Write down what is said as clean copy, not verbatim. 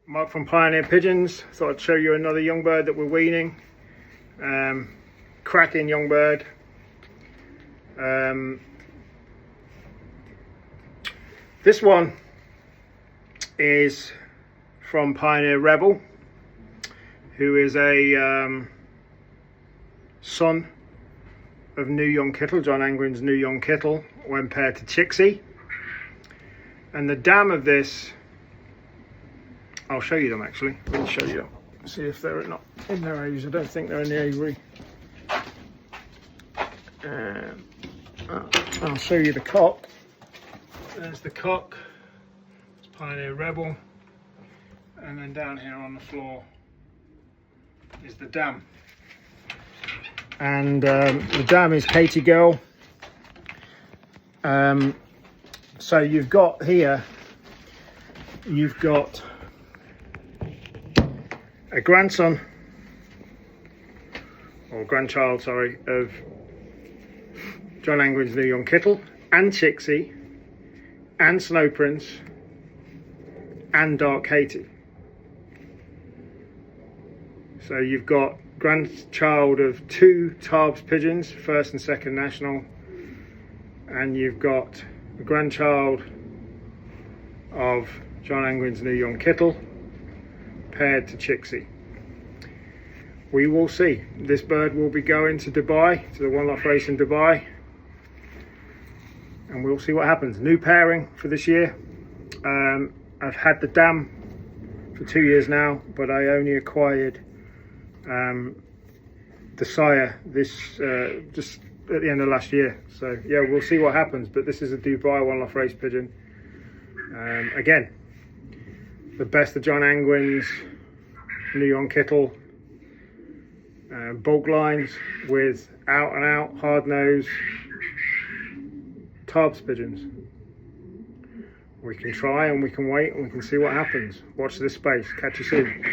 Mark from Pioneer Pigeons. Thought I'd show you another young bird that we're weaning. Cracking young bird. This one is from Pioneer Rebel, who is a son of New Young Kittle, John Angren's New Young Kittle, when paired to Chixie. And the dam of this, I'll show you them actually. Let me show you them. See if they're not in their aviaries. I don't think they're in the aviary. I'll show you the cock. There's the cock. It's Pioneer Rebel. And then down here on the floor is the dam. And the dam is Katie Girl. So you've got here, you've got a grandson, or grandchild, sorry, of John Angren's New Young Kittle, and Chixie, and Snow Prince, and Dark Katie. So you've got grandchild of two Tarbes pigeons, first and second national, and you've got a grandchild of John Angren's New Young Kittle, paired to Chixie. We will see. This bird will be going to Dubai, to the one off race in Dubai, and we'll see what happens. New pairing for this year. I've had the dam for 2 years now, but I only acquired the sire this just at the end of last year. So yeah, we'll see what happens, but this is a Dubai one off race pigeon. Again, the best of John Angren's New Young Kittle bulk lines with out and out hard nose Tarbes pigeons. We can try and we can wait and we can see what happens. Watch this space. Catch you soon.